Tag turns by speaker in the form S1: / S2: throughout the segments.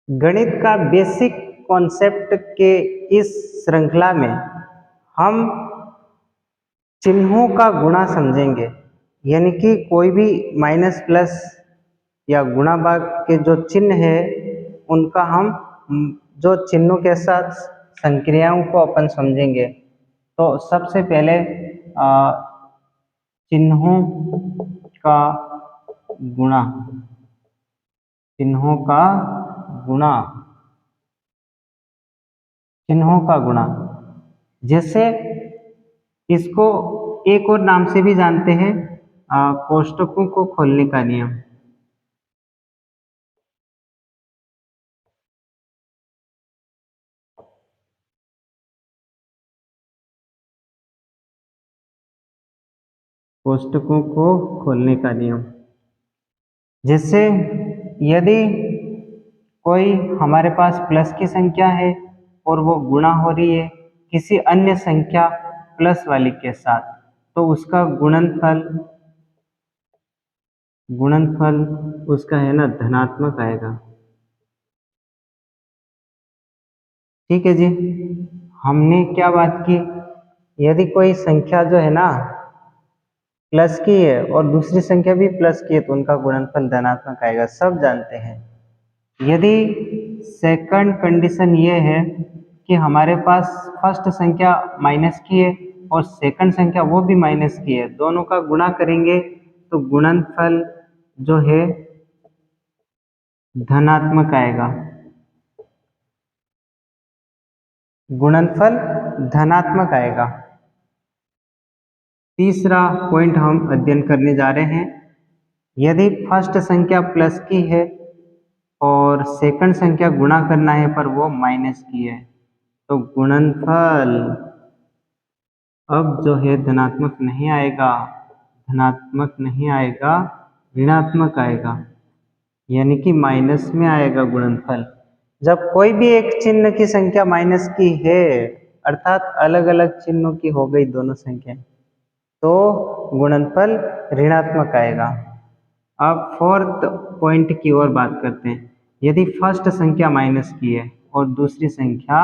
S1: गणित का basic concept के इस श्रृंखला में हम चिन्हों का गुणा समझेंगे, यानी कि कोई भी माइनस प्लस या गुणा भाग के जो चिन्ह है उनका हम जो चिन्हों के साथ संक्रियाओं को अपन समझेंगे। तो सबसे पहले चिन्हों का गुणा, चिन्हों का गुणा, चिन्हों का गुणा, जैसे इसको एक और नाम से भी जानते हैं कोष्टकों को खोलने का नियम। कोष्टकों को खोलने का नियम, जैसे यदि कोई हमारे पास प्लस की संख्या है और वो गुणा हो रही है किसी अन्य संख्या प्लस वाली के साथ, तो उसका गुणनफल उसका है ना धनात्मक आएगा। ठीक है जी। हमने क्या बात की, यदि कोई संख्या जो है ना प्लस की है और दूसरी संख्या भी प्लस की है तो उनका गुणनफल धनात्मक आएगा, सब जानते हैं। यदि सेकंड कंडीशन ये है कि हमारे पास फर्स्ट संख्या माइनस की है और सेकंड संख्या वो भी माइनस की है, दोनों का गुणा करेंगे तो गुणनफल जो है धनात्मक आएगा, गुणनफल धनात्मक आएगा। तीसरा पॉइंट हम अध्ययन करने जा रहे हैं, यदि फर्स्ट संख्या प्लस की है और सेकंड संख्या गुणा करना है पर वो माइनस की है, तो गुणनफल अब जो है धनात्मक नहीं आएगा, धनात्मक नहीं आएगा, ऋणात्मक आएगा, यानी कि माइनस में आएगा गुणनफल। जब कोई भी एक चिन्ह की संख्या माइनस की है, अर्थात अलग अलग चिन्हों की हो गई दोनों संख्याएं, तो गुणनफल ऋणात्मक आएगा। अब फोर्थ पॉइंट की ओर बात करते हैं, यदि फर्स्ट संख्या माइनस की है और दूसरी संख्या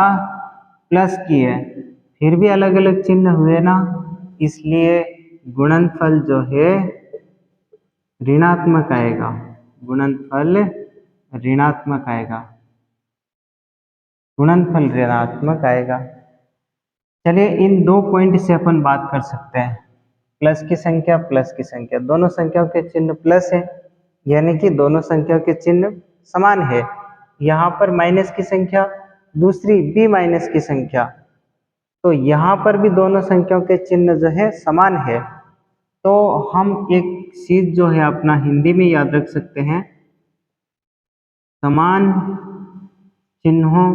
S1: प्लस की है, फिर भी अलग अलग चिन्ह हुए ना, इसलिए गुणनफल जो है ऋणात्मक आएगा, गुणनफल ऋणात्मक आएगा, गुणनफल ऋणात्मक आएगा। चलिए इन दो पॉइंट से अपन बात कर सकते हैं, प्लस की संख्या, दोनों संख्याओं के चिन्ह प्लस है, यानी कि दोनों संख्याओं के चिन्ह समान है। यहाँ पर माइनस की संख्या, दूसरी भी माइनस की संख्या, तो यहाँ पर भी दोनों संख्याओं के चिन्ह जो है समान है। तो हम एक चीज जो है अपना हिंदी में याद रख सकते हैं, समान चिन्हों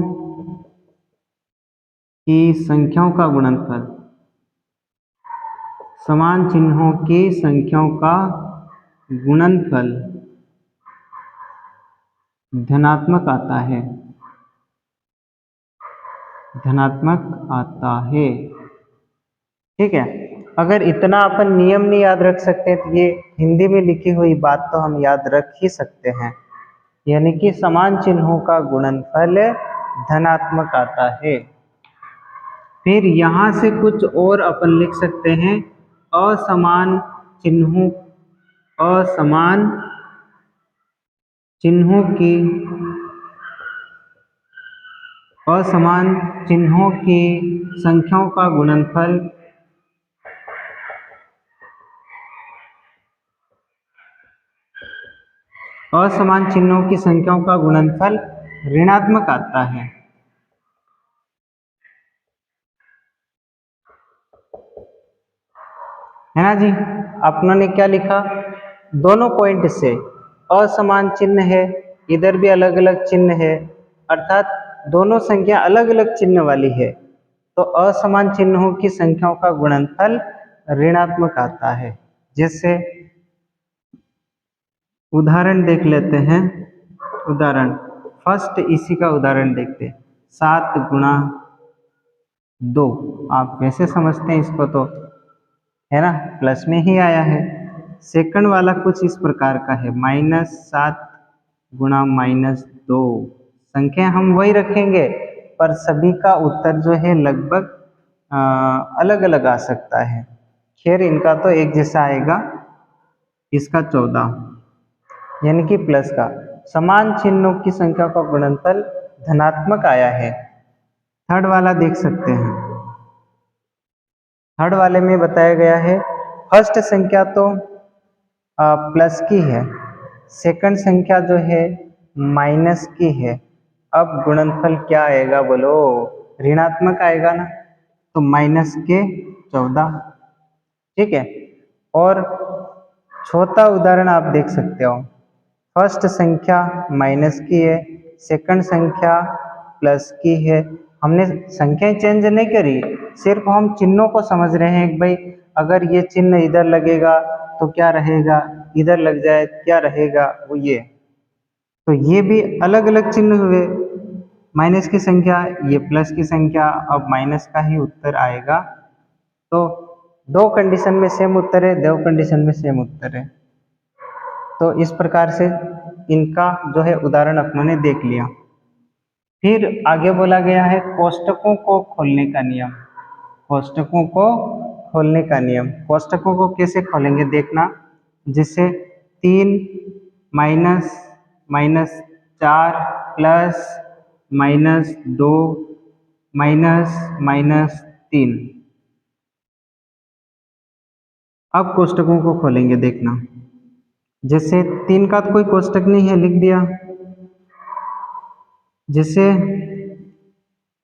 S1: की संख्याओं का गुणनफल, समान चिन्हों की संख्याओं का गुणनफल धनात्मक आता है, धनात्मक आता है। ठीक है, अगर इतना अपन नियम नहीं याद रख सकते तो ये हिंदी में लिखी हुई बात तो हम याद रख ही सकते हैं, यानी कि समान चिन्हों का गुणनफल धनात्मक आता है। फिर यहाँ से कुछ और अपन लिख सकते हैं, असमान चिन्हों, असमान चिन्हों की, असमान चिन्हों की संख्याओं का गुणनफल असमान चिन्हों की संख्याओं का गुणनफल ऋणात्मक आता है। है ना जी। अपनों ने क्या लिखा, दोनों पॉइंट से असमान चिन्ह है, इधर भी अलग अलग चिन्ह है, अर्थात दोनों संख्या अलग अलग चिन्ह वाली है, तो असमान चिन्हों की संख्याओं का गुणनफल ऋणात्मक आता है। जैसे उदाहरण देख लेते हैं, उदाहरण फर्स्ट इसी का उदाहरण देखते हैं, 7 गुणा 2, आप वैसे समझते हैं इसको तो है ना प्लस में ही आया है। सेकंड वाला कुछ इस प्रकार का है, -7 गुणा -2, संख्या हम वही रखेंगे, पर सभी का उत्तर जो है लगभग अलग अलग आ सकता है। खैर इनका तो एक जैसा आएगा, इसका 14 यानी कि प्लस का। समान चिन्हों की संख्या का गुणनफल धनात्मक आया है। थर्ड वाला देख सकते हैं। थर्ड वाले में बताया गया है फर्स्ट संख्या तो प्लस की है, सेकंड संख्या जो है माइनस की है। अब गुणनफल क्या आएगा बोलो? ऋणात्मक आएगा ना, तो माइनस के 14। ठीक है। और चौथा उदाहरण आप देख सकते हो। फर्स्ट संख्या माइनस की है, सेकंड संख्या प्लस की है। हमने संख्याएं चेंज नहीं करी, सिर्फ हम चिन्हों को समझ रहे हैं कि भाई अगर ये चिन्ह इधर लगेगा तो क्या रहेगा, इधर लग जाए क्या रहेगा, वो ये। तो ये भी अलग अलग चिन्ह हुए, माइनस की संख्या, ये प्लस की संख्या, अब माइनस का ही उत्तर आएगा। तो दो कंडीशन में सेम उत्तर है, दो कंडीशन में सेम उत्तर है। तो इस प्रकार से इनका जो है उदाहरण अपनों ने देख लिया। फिर आगे बोला गया है कोष्टकों को खोलने का नियम। कोष्टकों को खोलने का नियम, कोष्टकों को कैसे खोलेंगे देखना। जिससे 3 minus minus 4 plus minus 2 minus minus 3। अब कोष्टकों को खोलेंगे देखना। जैसे 3 का तो कोई कोष्टक नहीं है, लिख दिया। जैसे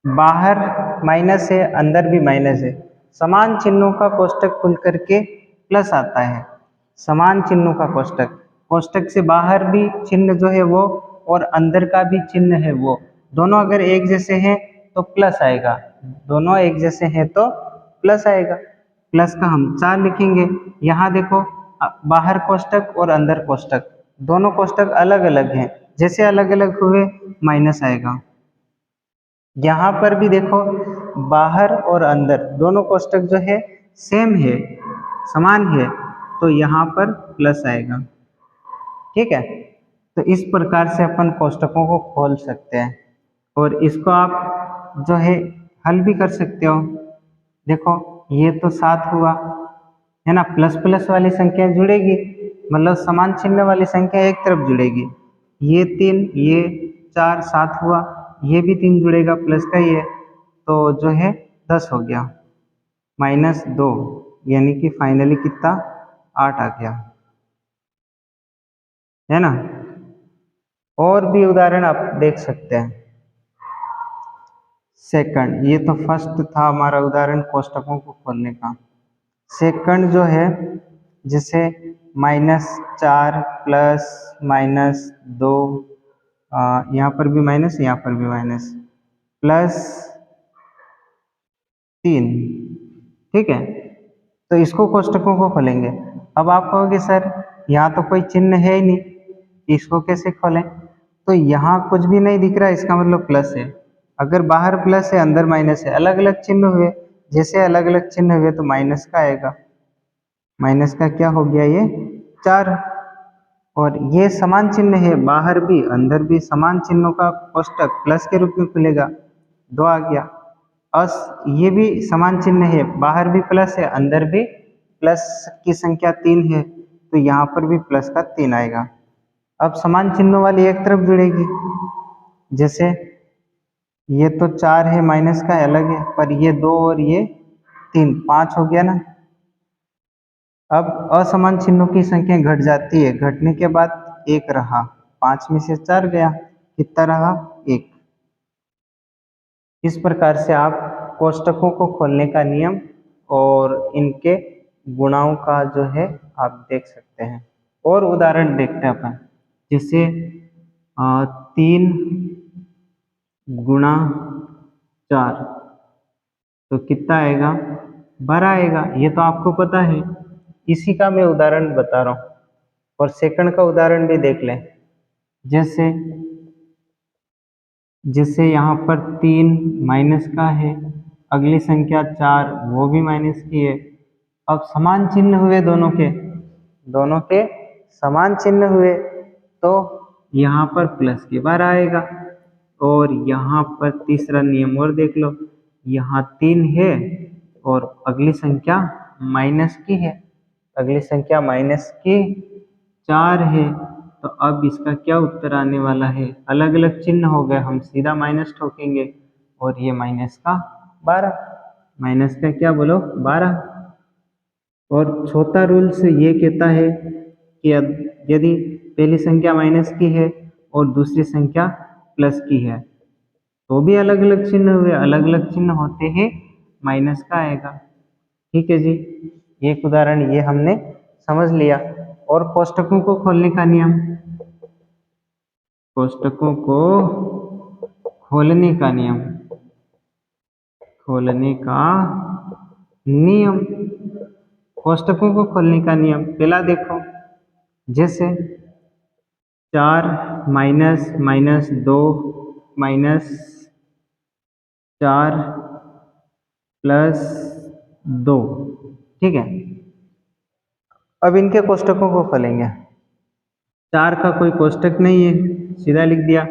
S1: बाहर माइनस है, अंदर भी माइनस है, समान चिन्हों का कोष्टक खुल करके प्लस आता है। समान चिन्हों का कोष्टक, कोष्टक से बाहर भी चिन्ह जो है वो और अंदर का भी चिन्ह है वो, दोनों अगर एक जैसे हैं तो प्लस आएगा, दोनों एक जैसे हैं तो प्लस आएगा। प्लस का हम 4 लिखेंगे। यहाँ देखो बाहर कोष्टक और अंदर कोष्टक, दोनों कोष्टक अलग अलग हैं, जैसे अलग अलग हुए माइनस आएगा। यहाँ पर भी देखो बाहर और अंदर दोनों कोष्टक जो है सेम है, समान है, तो यहाँ पर प्लस आएगा। ठीक है। तो इस प्रकार से अपन कोष्टकों को खोल सकते हैं और इसको आप जो है हल भी कर सकते हो। देखो ये तो 7 हुआ है ना, प्लस प्लस वाली संख्या जुड़ेगी, मतलब समान चिन्ह वाली संख्या एक तरफ जुड़ेगी। ये 3, ये 4, 7 हुआ, ये भी 3 जुड़ेगा प्लस का ही है, तो जो है 10 हो गया, माइनस 2 यानी कि फाइनली कितना 8 आ गया, है ना। और भी उदाहरण आप देख सकते हैं। सेकंड, ये तो फर्स्ट था हमारा उदाहरण कोष्टकों को खोलने का। सेकंड जो है जैसे -4 प्लस -2, यहाँ पर भी माइनस, यहाँ पर भी माइनस, प्लस 3। ठीक है। तो इसको कोष्टकों को खोलेंगे। अब आप कहोगे सर यहाँ तो कोई चिन्ह है ही नहीं, इसको कैसे खोलें? तो यहाँ कुछ भी नहीं दिख रहा, इसका मतलब प्लस है। अगर बाहर प्लस है अंदर माइनस है, अलग अलग चिन्ह हुए, जैसे अलग अलग चिन्ह हुए तो माइनस का आएगा। माइनस का क्या हो गया, ये 4। और ये समान चिन्ह है, बाहर भी अंदर भी समान चिन्हों का कोष्टक प्लस के रूप में खुलेगा, 2 आ गया। ये भी समान चिन्ह है, बाहर भी प्लस है अंदर भी प्लस की संख्या 3 है, तो यहाँ पर भी प्लस का 3 आएगा। अब समान चिन्हों वाली एक तरफ जुड़ेगी, जैसे ये तो 4 है, माइनस का अलग है, पर ये 2 और ये 3, 5 हो गया ना। अब असमान चिन्हों की संख्या घट जाती है, घटने के बाद 1 रहा, 5 में से 4 गया, कितना रहा 1। इस प्रकार से आप कोष्टकों को खोलने का नियम और इनके गुणाओं का जो है आप देख सकते हैं। और उदाहरण देखते हैं अपन, जैसे 3 गुणा 4 तो कितना आएगा, 12 आएगा। ये तो आपको पता है, इसी का मैं उदाहरण बता रहा हूँ। और सेकंड का उदाहरण भी देख लें। जैसे जैसे यहाँ पर 3 माइनस का है, अगली संख्या 4 वो भी माइनस की है। अब समान चिन्ह हुए, दोनों के समान चिन्ह हुए, तो यहाँ पर प्लस के बार आएगा और यहाँ पर तीसरा नियम और देख लो, यहाँ 3 है और अगली संख्या माइनस की है, अगली संख्या माइनस की 4 है। तो अब इसका क्या उत्तर आने वाला है, अलग अलग चिन्ह हो गए, हम सीधा माइनस ठोकेंगे और ये माइनस का 12, माइनस का क्या बोलो 12। और चौथा रूल्स ये कहता है कि यदि पहली संख्या माइनस की है और दूसरी संख्या प्लस की है तो भी अलग अलग चिन्ह हुए, अलग अलग चिन्ह होते हैं माइनस का आएगा। ठीक है जी, एक उदाहरण ये हमने समझ लिया। और कोष्टकों को खोलने का नियम, कोष्टकों को खोलने का नियम, खोलने का नियम, कोष्टकों को खोलने का नियम पहला देखो, जैसे 4 माइनस माइनस 2 माइनस 4 प्लस 2, ठीक है। अब इनके कोष्टकों को खोलेंगे, 4 का कोई कोष्टक नहीं है, सीधा लिख दिया।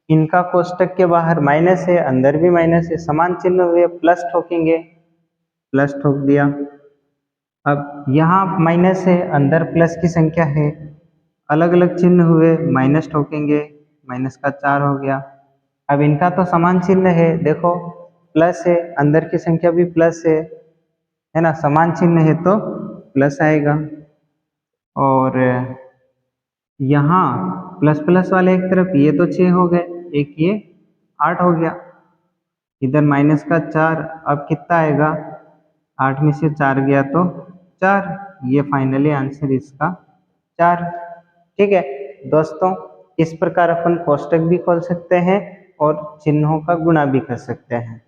S1: इनका कोष्टक के बाहर माइनस है, अंदर भी माइनस है, समान चिन्ह हुए, प्लस ठोकेंगे, प्लस ठोक दिया। अब यहाँ माइनस है, अंदर प्लस की संख्या है, अलग अलग चिन्ह हुए, माइनस ठोकेंगे, माइनस का 4 हो गया। अब इनका तो समान चिन्ह है, देखो प्लस है, अंदर की संख्या भी प्लस है ना, समान चिन्ह है तो प्लस आएगा। और यहाँ प्लस प्लस वाले एक तरफ, ये तो 6 हो गए, एक ये 8 हो गया, इधर माइनस का 4, अब कितना आएगा, 8 में से 4 गया तो 4, ये फाइनली आंसर इसका 4। ठीक है दोस्तों, इस प्रकार अपन कोष्टक भी खोल सकते हैं और चिन्हों का गुणा भी कर सकते हैं।